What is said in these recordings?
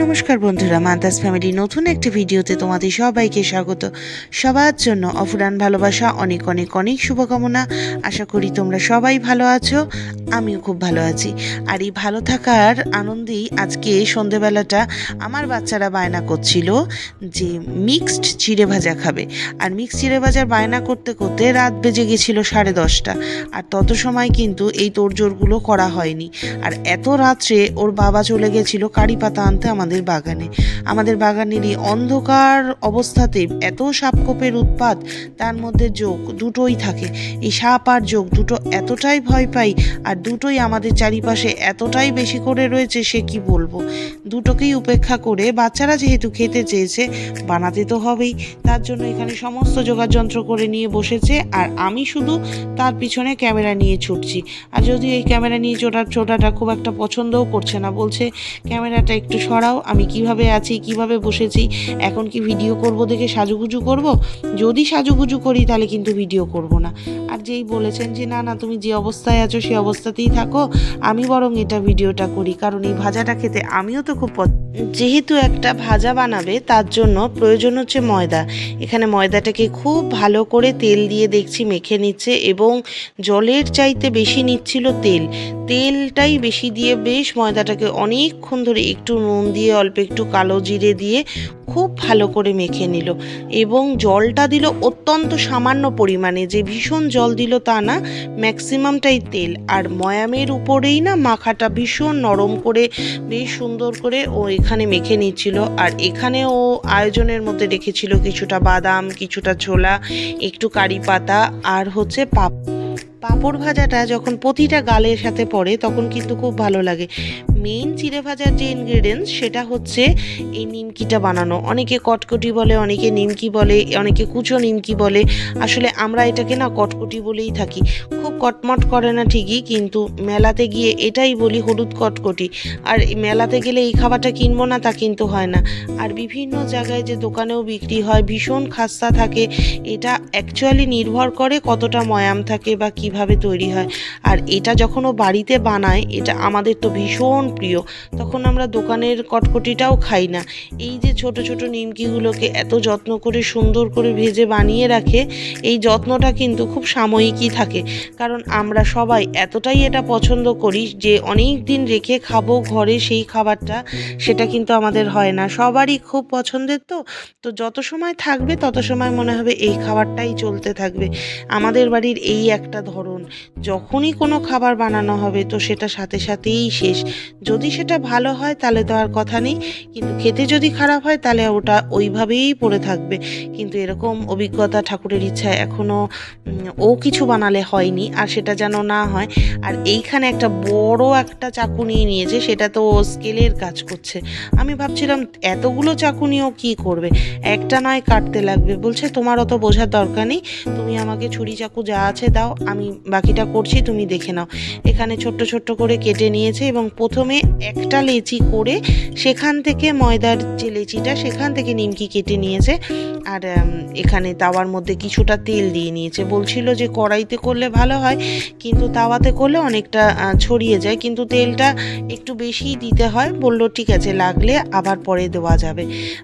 নমস্কার বন্ধুরা, মান্তাস ফ্যামিলি নতুন একটি ভিডিওতে তোমাদের সবাইকে স্বাগত। সবার জন্য অফুরান ভালোবাসা, অনেক অনেক অনেক শুভকামনা। আশা করি তোমরা সবাই ভালো আছো, আমিও খুব ভালো আছি। আর এই ভালো থাকার আনন্দেই আজকে সন্ধেবেলাটা আমার বাচ্চারা বায়না করছিল যে মিক্সড চিড়ে ভাজা খাবে। আর মিক্সড চিড়ে ভাজার বায়না করতে করতে রাত বেজে গেছিলো 10:30। আর তত সময় কিন্তু এই তোড়জোড়গুলো করা হয়নি। আর এত রাত্রে ওর বাবা চলে গেছিলো কারি পাতা আনতে আমাদের বাগানেরই অন্ধকার অবস্থাতে এত সাপখোপের উৎপাত, তার মধ্যে যোগ দুটোই থাকে। এই সাপ আর যোগ দুটো এতটাই ভয় পাই, আর দুটোই আমাদের চারিপাশে এতটাই বেশি করে রয়েছে সে কি বলবো। দুটোকেই উপেক্ষা করে বাচ্চারা যেহেতু খেতে চেয়েছে, বানাতে তো হবেই। তার জন্য এখানে সমস্ত যোগাযন্ত্র করে নিয়ে বসেছে, আর আমি শুধু তার পিছনে ক্যামেরা নিয়ে ছুটছি। আর যদি এই ক্যামেরা নিয়ে ছোটাটা খুব একটা পছন্দও করছে না, বলছে ক্যামেরাটা একটু সরাও, আমি কিভাবে আছি, কিভাবে বসেছি, এখন কি ভিডিও করব দেখে সাজুগুজু করব? যদি সাজুগুজু করি তাহলে কিন্তু ভিডিও করব না। আর যেই বলেছেন যে না না, তুমি যে অবস্থায় আছো সেই অবস্থাতেই থাকো, আমি বরং এটা ভিডিওটা করি, কারণ এই ভাজাটা খেতে আমিও তো খুব যেহেতু একটা ভাজা বানাবে তার জন্য প্রয়োজন হচ্ছে ময়দা। এখানে ময়দাটাকে খুব ভালো করে তেল দিয়ে দেখছি মেখে নিচ্ছে, এবং জলের চাইতে বেশি নিচ্ছিল তেলটাই বেশি দিয়ে বেশ ময়দাটাকে অনেকক্ষণ ধরে একটু নুন দিয়ে অল্প একটু কালো জিরে দিয়ে খুব ভালো করে মেখে নিল, এবং জলটা দিল অত্যন্ত সামান্য পরিমাণে, যে ভীষণ জল দিল তা না, ম্যাক্সিমামটাই তেল। আর ময়ামের উপরেই না মাখাটা ভীষণ নরম করে বেশ সুন্দর করে ও এখানে মেখে নিচ্ছিল। আর এখানে ও আয়োজনের মধ্যে রেখেছিল কিছুটা বাদাম, কিছুটা ছোলা, একটু কারি পাতা, আর হচ্ছে পাঁপড় ভাজাটা যখন প্রতিটা গালের সাথে পড়ে তখন কিন্তু খুব ভালো লাগে। মেইন চিড়ে ভাজার যে ইনগ্রেডিয়েন্টস সেটা হচ্ছে এই নিমকিটা বানানো। অনেকে কটকটি বলে, অনেকে নিমকি বলে, অনেকে কুচো নিমকি বলে। আসলে আমরা এটাকে না কটকটি বলেই থাকি। খুব কটমট করে না ঠিকই, কিন্তু মেলাতে গিয়ে এটাই বলি হলুদ কটকটি। আর মেলাতে গেলে এই খাবারটা কিনবো না তা কিন্তু হয় না। আর বিভিন্ন জায়গায় যে দোকানেও বিক্রি হয় ভীষণ খাস্তা থাকে। এটা অ্যাকচুয়ালি নির্ভর করে কতটা ময়াম থাকে বা কিভাবে তৈরি হয়। আর এটা যখন ও বাড়িতে বানায়, এটা আমাদের তো ভীষণ প্রিয়, তখন আমরা দোকানের কটকটিটাও খাই না। এই যে ছোট ছোট নিমকিগুলোকে এত যত্ন করে সুন্দর করে ভেজে বানিয়ে রাখে, এই যত্নটা কিন্তু খুব সাময়িকই থাকে, কারণ আমরা সবাই এতটাই এটা পছন্দ করি যে অনেক দিন রেখে খাবো ঘরে সেই খাবারটা, সেটা কিন্তু আমাদের হয় না। সবারই খুব পছন্দের, তো যত সময় থাকবে তত সময় মনে হবে এই খাবারটাই চলতে থাকবে। আমাদের বাড়ির এই একটা ধরন, যখনই কোনো খাবার বানানো হবে তো সেটা সাথে সাথেই শেষ। যদি সেটা ভালো হয় তাহলে তো আর কথা নেই, কিন্তু খেতে যদি খারাপ হয় তাহলে ওটা ওইভাবেই পড়ে থাকবে। কিন্তু এরকম অভিজ্ঞতা ঠাকুরের ইচ্ছায় এখনও ও কিছু বানালে হয়নি, আর সেটা যেন না হয়। আর এইখানে একটা বড় একটা চাকু নিয়ে নিয়েছে, সেটা তো স্কেলের কাজ করছে। আমি ভাবছিলাম এতগুলো চাকু নিয়েও কী করবে, একটা নয় কাটতে লাগবে। বলছে তোমার অত বোঝার দরকার নেই, তুমি আমাকে ছুরি চাকু যা আছে দাও, আমি বাকিটা করছি, তুমি দেখে নাও। এখানে ছোট্ট ছোট্ট করে কেটে নিয়েছে, এবং প্রথমে একটা লেচি করে সেখান থেকে ময়দার যে লেচিটা সেখান থেকে নিমকি কেটে নিয়েছে। আর এখানে তাওয়ার মধ্যে কিছুটা তেল দিয়ে নিয়েছে। বলছিল যে কড়াইতে করলে ভালো হয়, কিন্তু তাওয়াতে করলে অনেকটা ছড়িয়ে যায়, কিন্তু তেলটা একটু বেশিই দিতে হয়। বললো ঠিক আছে, লাগলে আবার পরে দেওয়া যাবে।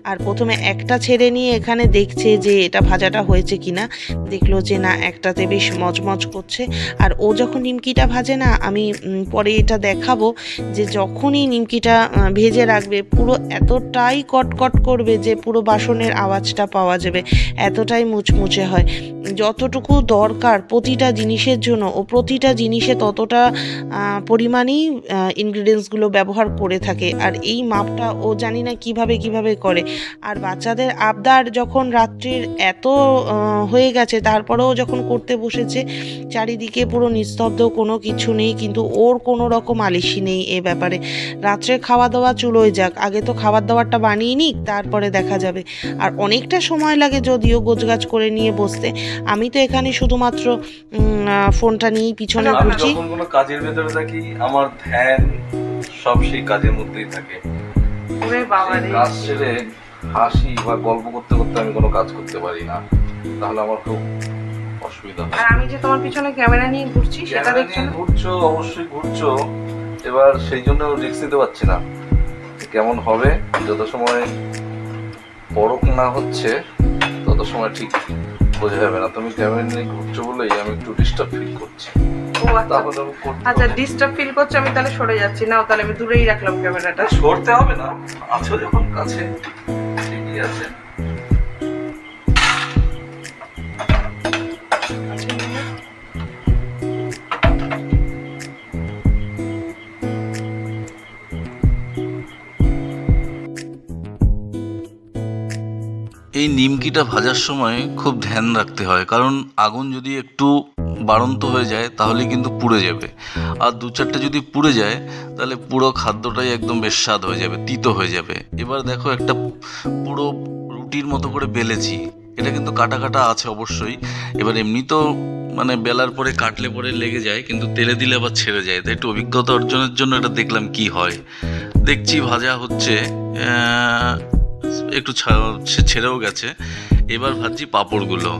আর প্রথমে একটা ছেড়ে নিয়ে এখানে দেখছে যে এটা ভাজাটা হয়েছে কিনা। দেখলো যে না, একটাতে বেশ মচমচ করছে। আর ও যখন নিমকিটা ভাজে না, আমি পরে এটা দেখাবো, যে যখনই নিমকিটা ভেজে রাখবে পুরো এতটাই কটকট করবে যে পুরো বাসনের আওয়াজটা পাওয়া যাবে, এতটাই মুচমুচে হয়। যতটুকু দরকার প্রতিটা জিনিসের জন্য ও প্রতিটা জিনিসে ততটা পরিমাণেই ইনগ্রিডিয়েন্টসগুলো ব্যবহার করে থাকে। আর এই মাপটা ও জানি না কিভাবে করে। আর বাচ্চাদের আবদার যখন রাত্রির এত হয়ে গেছে, তারপরেও যখন করতে বসেছে, চারিদিকে পুরো নিস্তব্ধ, কোনো কিছু নেই, কিন্তু ওর কোনো রকম আলিশি নেই এ ব্যাপারে। রাত্রে খাওয়া দাওয়া চুলোয় যাক, আগে তো খাবার দাবারটা বানিয়ে নিক, তারপরে দেখা যাবে। আর অনেকটা সময় লাগে যদিও গোছগাছ করে নিয়ে বসতে। আমি তো এখানে শুধুমাত্র ফোনটা নিয়েই পিছনে ঘুরছি। যখন কোনো কাজের ভেতরে থাকি আমার ধ্যান সব সেই কাজের মধ্যেই থাকে। কাজ ছেড়ে হাসি বা গল্প করতে করতে আমি কোনো কাজ করতে পারি না, তাহলে আমার খুব অসুবিধা হয়। আর আমি যে তোমার পিছনে ক্যামেরা নিয়ে ঘুরছি সেটা দেখছো না? ঘুরছো, অবশ্যই ঘুরছো। এবার সেই জন্য রিস্ক নিতে পারছি না। কেমন হবে, যত সময় বরফ না হচ্ছে তত সময় ঠিক বোঝা যাবে না। তুমি ক্যামেরা নিয়ে ঘুরছো বলেই আমি একটু ডিস্টার্ব ফিল করছি। ও আচ্ছা তারপর আমি করতে আচ্ছা, হবে। ডিস্টার্ব ফিল করছে, আমি তাহলে সরে যাচ্ছি। নাও তাহলে আমি দূরেই রাখলাম ক্যামেরাটা। সরতে হবে না, আছো যখন কাছে ঠিকই আছে। এই নিমকিটা ভাজার সময় খুব ধ্যান রাখতে হয়, কারণ আগুন যদি একটু বাড়ন্ত হয়ে যায় তাহলে কিন্তু পুড়ে যাবে, আর দু চারটে যদি পুড়ে যায় তাহলে পুরো খাদ্যটাই একদম বেস্বাদ হয়ে যাবে, তিতো হয়ে যাবে। এবার দেখো একটা পুরো রুটির মতো করে বেলেছি, এটা কিন্তু কাটা কাটা আছে অবশ্যই। এবার এমনি তো মানে বেলার পরে কাটলে পরে লেগে যায়, কিন্তু তেলে দিলে আবার ছেড়ে যায়, তাই একটু অভিজ্ঞতা অর্জনের জন্য এটা দেখলাম কি হয়। দেখছি ভাজা হচ্ছে, একটু ছেড়েও গেছে। এবার ভাজছি পাঁপড়গুলো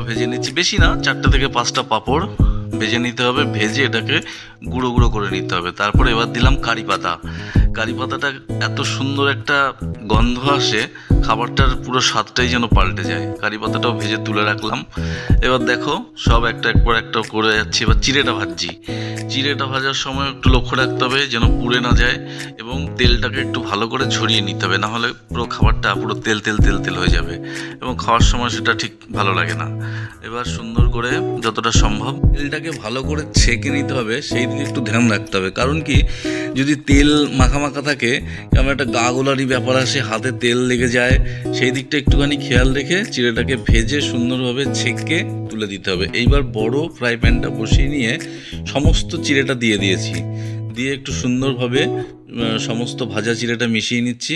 ভেজে নিচ্ছি, বেশি না, 4টে থেকে 5টা পাঁপড় ভেজে নিতে হবে। ভেজে এটাকে গুঁড়ো গুঁড়ো করে নিতে হবে। তারপরে এবার দিলাম কারি পাতাটা এত সুন্দর একটা গন্ধ আসে, খাবারটার পুরো স্বাদটাই যেন পাল্টে যায়। কারি পাতাটাও ভেজে তুলে রাখলাম। এবার দেখো সব একটা পর একটা করে যাচ্ছি। এবার চিড়েটা ভাজার সময় একটু লক্ষ্য রাখতে হবে যেন পুড়ে না যায়, এবং তেলটাকে একটু ভালো করে ঝরিয়ে নিতে হবে, নাহলে পুরো খাবারটা পুরো তেল তেল তেল তেল হয়ে যাবে এবং খাওয়ার সময় সেটা ঠিক ভালো লাগে না। এবার সুন্দর করে যতটা সম্ভব তেলটাকে ভালো করে ছেঁকে নিতে হবে, সেই দিকে একটু ধ্যান রাখতে হবে। কারণ কি, যদি তেল মাখা মাখা থাকে কেমন একটা গা গোলারি ব্যাপার আসে, হাতে তেল লেগে যায়, সেই দিকটা একটুখানি খেয়াল রেখে চিড়েটাকে ভেজে সুন্দরভাবে ছেঁকে তুলে দিতে হবে। এইবার বড় ফ্রাই প্যানটা বসিয়ে নিয়ে সমস্ত চিড়েটা দিয়ে দিয়েছি, দিয়ে একটু সুন্দরভাবে সমস্ত ভাজা চিড়েটা মিশিয়ে নিচ্ছি।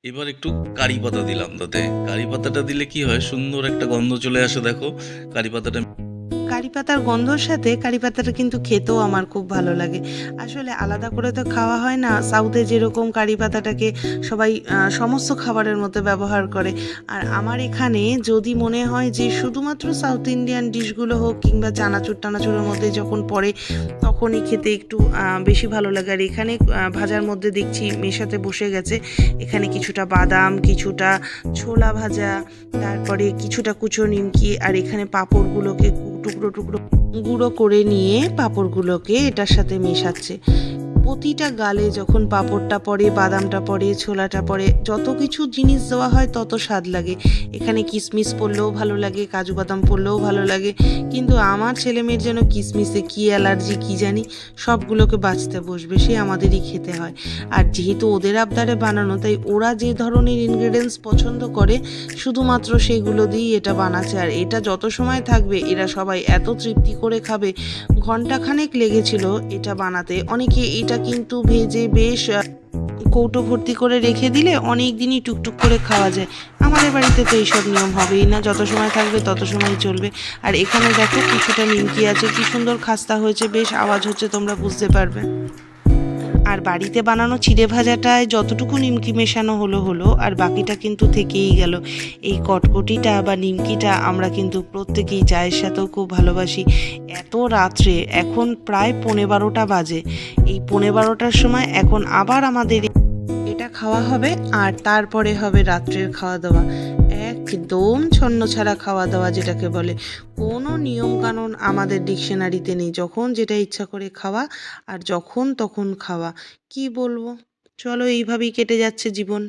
এবার একটু কারি পাতা দিলাম, তাতে কারি পাতাটা দিলে কি হয়, সুন্দর একটা গন্ধ চলে আসে। দেখো কারি পাতাটা, কারি পাতার গন্ধর সাথে কারি পাতাটা কিন্তু খেতেও আমার খুব ভালো লাগে। আসলে আলাদা করে তো খাওয়া হয় না, সাউথে যেরকম কারি পাতাটাকে সবাই সমস্ত খাবারের মধ্যে ব্যবহার করে। আর আমার এখানে যদি মনে হয় যে শুধুমাত্র সাউথ ইন্ডিয়ান ডিশগুলো হোক কিংবা চানাচুর টানাচুরের মধ্যে যখন পড়ে তখনই খেতে একটু বেশি ভালো লাগে। আর এখানে ভাজার মধ্যে দেখছি মেশাতে বসে গেছে, এখানে কিছুটা বাদাম, কিছুটা ছোলা ভাজা, তারপরে কিছুটা কুচো নিমকি, আর এখানে পাঁপড়গুলোকে টুকরো টুকরো গুঁড়ো করে নিয়ে পাঁপড়গুলোকে এটার সাথে মেশাচ্ছে। প্রতিটা গালে যখন পাঁপড়টা পড়ে, বাদামটা পড়ে, ছোলাটা পড়ে, যত কিছু জিনিস দেওয়া হয় তত স্বাদ লাগে। এখানে কিশমিশ পড়লেও ভালো লাগে, কাজু বাদাম পড়লেও ভালো লাগে, কিন্তু আমার ছেলেমেয়ের যেন কিশমিশে কী অ্যালার্জি কী জানি, সবগুলোকে বাঁচতে বসবে, সে আমাদেরই খেতে হয়। আর যেহেতু ওদের আবদারে বানানো, তাই ওরা যে ধরনের ইনগ্রেডিয়েন্টস পছন্দ করে শুধুমাত্র সেগুলো দিয়েই এটা বানাচ্ছে। আর এটা যত সময় থাকবে এরা সবাই এত তৃপ্তি করে খাবে। ঘন্টাখানেক লেগেছিল এটা বানাতে। অনেকে এটা কিন্তু ভেজে বেশ কৌটো ভর্তি করে রেখে দিলে অনেক দিনই টুকটুক করে খাওয়া যায়। আমাদের বাড়িতে তো এইসব নিয়ম হবেই না, যত সময় থাকবে তত সময় চলবে। আর এখানে দেখো কিছুটা নিমকি আছে, কি সুন্দর খাস্তা হয়েছে, বেশ আওয়াজ হচ্ছে, তোমরা বুঝতে পারবে। আর বাড়িতে বানানো চিড়ে ভাজাটায় যতটুকু নিমকি মেশানো হলো, আর বাকিটা কিন্তু থেকেই গেল। এই কটকটিটা বা নিমকিটা আমরা কিন্তু প্রত্যেকেই চায়ের সাথেও খুব ভালোবাসি। এত রাত্রে, এখন প্রায় 12:15 বাজে, এই 12:15টার সময় এখন আবার আমাদের এটা খাওয়া হবে, আর তারপরে হবে রাত্রের খাওয়া দাওয়া। একদম ছন্নছাড়া খাওয়া দাওয়া যেটাকে বলে, কোনো নিয়ম কানুন আমাদের ডিকশনারিতে নেই, যখন যেটা ইচ্ছা করে খাওয়া আর যখন তখন খাওয়া। কি বলবো, চলো এইভাবেই কেটে যাচ্ছে জীবন।